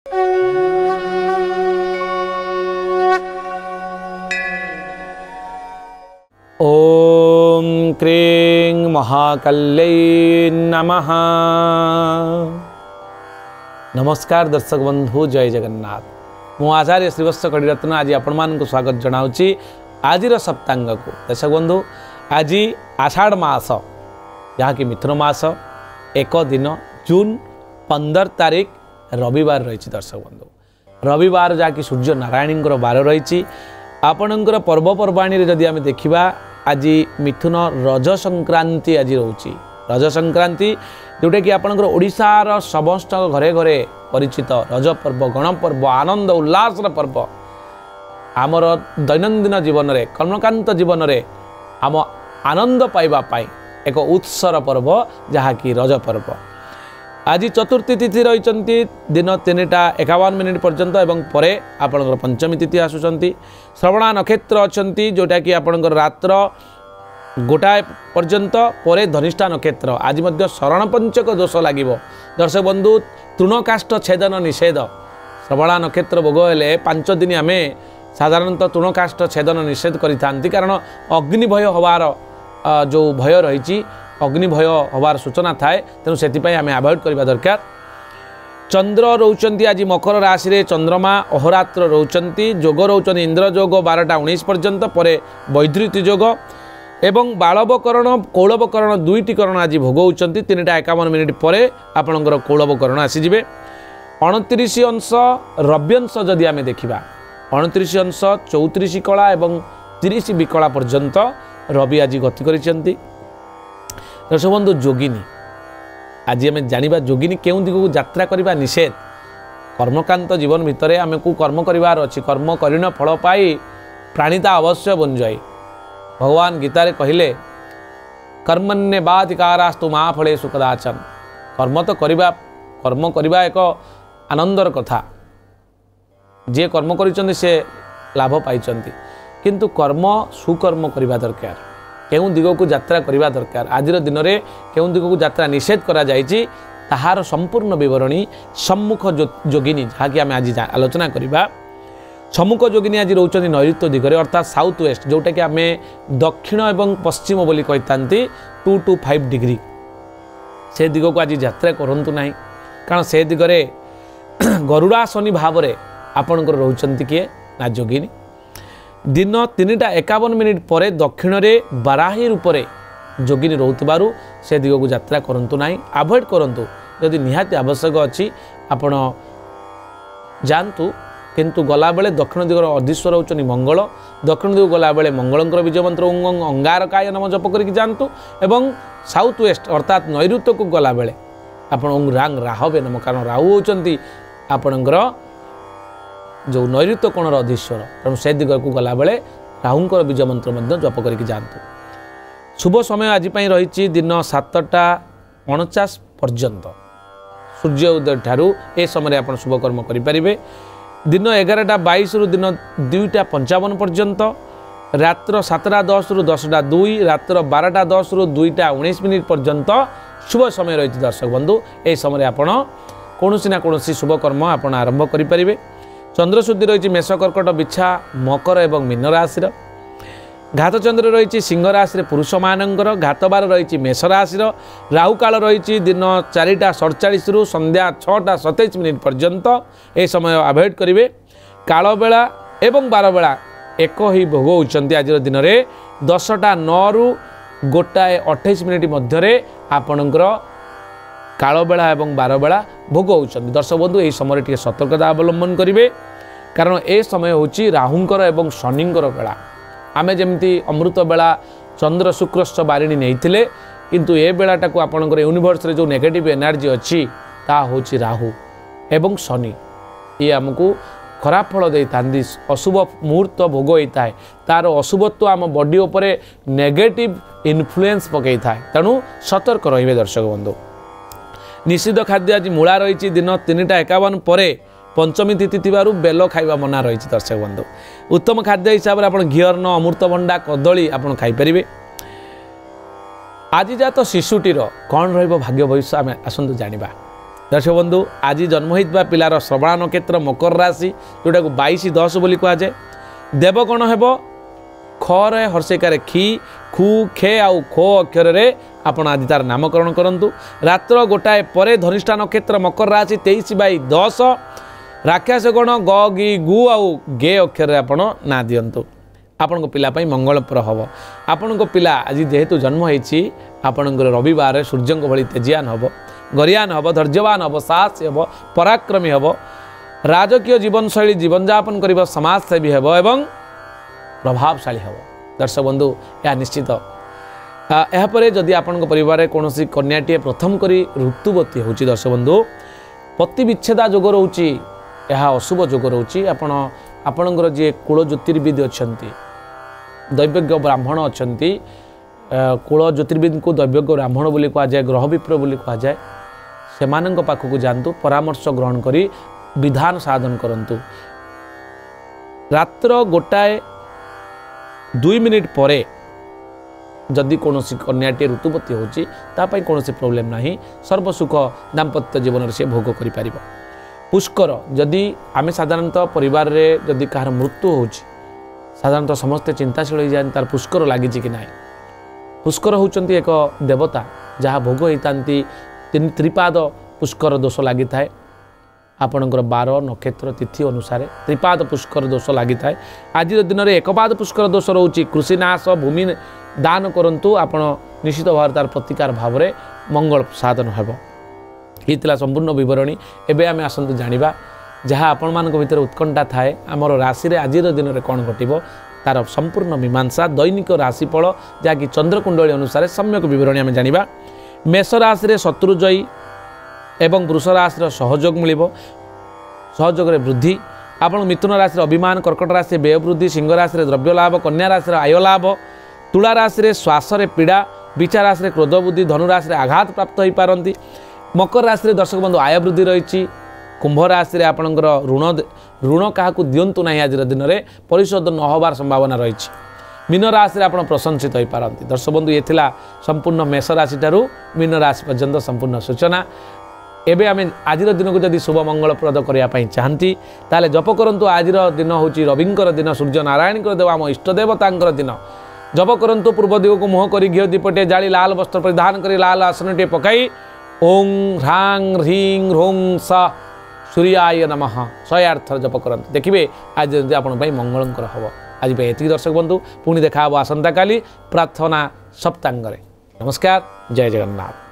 ओम क्रीं महाकाल्यै नमः। नमस्कार दर्शक बंधु, जय जगन्नाथ। मु आचार्य श्रीवत्स कड़ीरत्न आज आपण मानक स्वागत जनाऊँगी आज सप्तांग को। दर्शक बंधु, आज आषाढ़ मास जहाँकि मिथुन मास 1 दिन जून 15 तारीख रविवार रही। दर्शक बंधु, रविवार जहाँकि सूर्य नारायण बार रही। आपणकर पर्वपर्वाणी जदि आम देखा आज मिथुन रज संक्रांति आज रोची। रज संक्रांति जोटा कि आपणकर ओडिशार समस्त घरे घरे परिचित रज पर्व, गणपर्व, आनंद उल्लास पर्व। आमर दैनंदिन जीवन में, कर्मकांत जीवन में आम आनंद पाइबापी एक उत्सर पर्व जहाँकि रज पर्व। आज चतुर्थी तिथि रही दिन 3:51 पर्यंत एवं परे आपणकर पंचमी तिथि आसुचंती। श्रवणा नक्षत्र अच्छी जोटा कि आपणकर रात्र 1 पर्यंत परे धनिष्ठा नक्षत्र। आज मध्य शरण पंचक दोष लगे। दर्शक बंधु, तृणकाष्ठ छेदन निषेध श्रवणा नक्षत्र भोग हेले 5 दिन आम साधारणतः तृणकाष्ठ छेदन निषेध करिथांती, कारण अग्निभय हवार जो भय रही, अग्निभय हवार सूचना थाए, तेणु से आम आभोड करवा दरकार। चंद्र रोचंती आज मकर राशि रे, चंद्रमा अहोरात्र रोचंती। जोग रोचंती इंद्र जोग 12:19 पर्यंत, परे वैधृति जोग एवं बालवकरण कौलवकरण दुईटी करण आज भोग होती। 3:51 परे आपणकर कौलवकरण आसीजे। 29 अंश रव्यंश जदि आम देखा, 29 अंश 34 कला एवं 30 विकला पर्यंत रवि आज गति करिसेंती। दर्शक बंधु, जोगिनी आज आम जाना जोगिनी केउं दिगक यात्रा करने निषेध। कर्मकांत जीवन भितर आमको कर्म करार अच्छी, कर्म करिन फल पाई प्राणीता अवश्य बन जाए। भगवान गीतारे कहले कर्मण्ये बाधिकारास्तु मा फलेषु कदाचन। कर्म तो करवा एक आनंदर कथा। जे कर्म करिसेंती से लाभ पाइचंती, किंतु कर्म सुकर्म करवा दरकार। केउं दिग को यात्रा करवा दरकार। आज दिन में केउं दिग को यात्रा निषेध करा जायछि, ताहार संपूर्ण विवरणी सम्मुख जोगिनी जहाँकि आम आज आलोचना करवा। सम्मुख जोगिनी आज रोचंती नैऋत्य दिगरे, अर्थात साउथ वेस्ट, जोटा कि आम दक्षिण एवं पश्चिम बोली कहिथांती 2 to 5 डिग्री। से दिग को आज यात्रा करंतु नाही, कारण से दिगरे गरुड़ासनी भाव में आपणकर रोचंती किए ना जोगिनी। दिन 3:51 परे दक्षिण रे बाराही रूप से जोगिनी रोथबारु से दिग को यात्रा करंतु नाही, अवॉइड करंतु। यदि निहाती आवश्यक अच्छी आपण जानतु, किंतु गला बेले दक्षिण दिगर अधीश्वर होचनी मंगल। दक्षिण दिग गला बेले मंगलंकर विजय मंत्र ओं अंगारकाय नम जप करिक जानतु। एवं साउथ वेस्ट अर्थात नैऋत्य को गला बेले आपण ओं रांग राहबे नम, कारण राहु होचंती आपणकर जो नैऋत्य कोणर अधीश्वर। तेणु से दिग को गला बेले राहुंकर बीज मंत्र जप करके जातु। शुभ समय आज रही दिन 7:49 पर्यंत सूर्य उदय ठारू ए समय आप शुभ कर्म करें। दिन 11:22 रु दिन 2:55 पर्यंत, रात्र 7:10 रु 10:02, रात्र 12:10 रु 2:19 पर्यंत शुभ समय रही। दर्शक बंधु, ए समय आप कौन ना कौन शुभ कर्म आप आरंभ करें। चंद्रशुद्धि रही मेष, कर्कट, बिछा, मकर एवं मीन राशि। घात चंद्र रही सिंह राशि पुरुष मानकर। घात बार रही मेष राशि। राहु काल रही दिन 4:47 रु संध्या 6:27 पर्यंत। ए समय अवॉइड करेंगे। काल बेला एवं 12 बेला एक ही भोग होती। आज दिन में 10:09 रु 1:28 मध्य आपणकर काल बेला एवं 12 बेला भोग होती। दर्शक बंधु, यही समय टी सतर्कता अवलंबन करेंगे, कारण ए समय हूँ राहुंकर एवं शनिंकर बेला। आमे जमती अमृत बेला चंद्र शुक्रश्च बारिणी नहीं, किंतु ए बेलाटा को आपणकर यूनिवर्स रे जो नेगेटिव एनर्जी अच्छी ता हूँ राहु एवं शनि। ये आमको खराब फल दे था, अशुभ मुहूर्त भोग होता है। तार अशुभत्व आम बॉडी उपरे नेगेटिव इन्फ्लुएंस पकई था, तेणु सतर्क रहिबे दर्शक बंधु। निषिद्ध खाद्य आज मूला रही दिन 3:51 परे पंचमी तिथि थिबारु बेल खाइबा मना रही। दर्शक बंधु, उत्तम खाद्य हिसाब से आप घीअर्न, अमृतभंडा, कदली आप खाईपर। आज जात शिशुटीर कौन रहिबो भाग्य भविष्य आम आसतु जानिबा। दर्शक बंधु आज जन्म होता पिलार श्रवण नक्षत्र मकर राशि जोटा को 22-10 बोली कहुए देवगण हेब खरे हर्षिकार खी खू खे आउ खो अक्षर रे आपण आज तार नामकरण करंतु रात्र गोटाए परे धनिष्ठा नक्षत्र मकर राशि 23/10 राक्षस गण ग गि गु आउ गे अक्षर आपण ना दियंतु आपण पिला मंगलपर हम आपण पिला आज जेहेतु जन्म होती आपणकर रविवार सूर्य भली तेजियान हम गरियान हम धैर्यवान हम साहसी हम पराक्रमी हम राजकीय जीवनशैली जीवन यापन कर समाजसेवी हम एवं प्रभावशाली हम। दर्शक बंधु यह निश्चित यापर जदि आपण परिवार कौन कन्याटे प्रथम करी ऋतुवती हो दर्शक बंधु पति विच्छेदा जोग रोचे यह अशुभ जोग रोचे आपणकर जी कुल ज्योतिर्विद अच्छा दैवज्ञ ब्राह्मण अच्छा कुल ज्योतिर्विद को दैवज्ञ ब्राह्मण बोली कहुए ग्रह विप्र बोली कहुए से पाखक जातु परामर्श ग्रहण करी विधान साधन करंतु रात्र गोटाए 2 मिनिट पर जदि कौन कन्याटे ऋतुवती होची तापाई कौन प्रोब्लेम नहीं सर्वसुख दाम्पत्य जीवन से भोग करि परिबो। पुष्कर जदि आम साधारणतः परिवार रे जदि कहार मृत्यु होची साधारणतः समस्ते चिंताशील हो जाए तार पुष्कर लगी कि ना पुष्कर होचंती एक देवता जहाँ भोग होता त्रिपाद पुष्कर दोष लगी थाए आपणकर 12 नक्षत्र तिथि अनुसार त्रिपाद पुष्कर दोष लगी थाए आज दिन में एकपाद पुष्कर दोष रोचे कृषिनाश भूमि दान करंतु आपण निश्चित भाव तार प्रतिकार भाव में मंगल साधन होब ये संपूर्ण बरणी एवं आम आसतु जाना जहाँ आपण मान भर उत्कंठा थाए आमर राशि आज दिन में कौन घटव तार संपूर्ण मीमांसा दैनिक राशिफल जहाँकि चंद्रकुंडली अनुसार सम्यक बरणी आम जाना मेष राशि शत्रुजयी एवं वृष राशि सहयोग मिल सहयोग वृद्धि आप मिथुन राशि अभिमान कर्कट राशि व्यय वृद्धि सिंह राशि द्रव्य लाभ कन्या राशि आय लाभ तुला राशि श्वास पीड़ा विचार राशि क्रोध बुद्धि धनु राशि आघात प्राप्त हो पारती मकर राशि दर्शक बंधु आय वृद्धि रही कुंभ राशि आपणकर ऋण क्या दिंतु ना आज दिन में परिशोध न होबार संभावना रही मीन राशि आप प्रशंसित हो पारती दर्शक बंधु ये संपूर्ण मेष राशि ठारू मीन राशि पर्यंत संपूर्ण सूचना एबे आम आज दिन को जदि शुभ मंगलप्रद करने चाहती ताले जप करंतु आज दिन हूँ रविंकर दिन सूर्य नारायण देव आम इष्टदेवता दिन जप करंतु पूर्व दिग को मुह कर घी दीपटे जाली लाल वस्त्र परिधान कर लाल आसनटे पकई ओं ह्रां ह्रीं ह्रों स सूर्याय नमः 108 थर जप करंतु देखिए आज आपण मंगलकर हम आज ये दर्शक बंधु पुणी देखा आसंता काली प्रार्थना सप्तांग। नमस्कार, जय जगन्नाथ।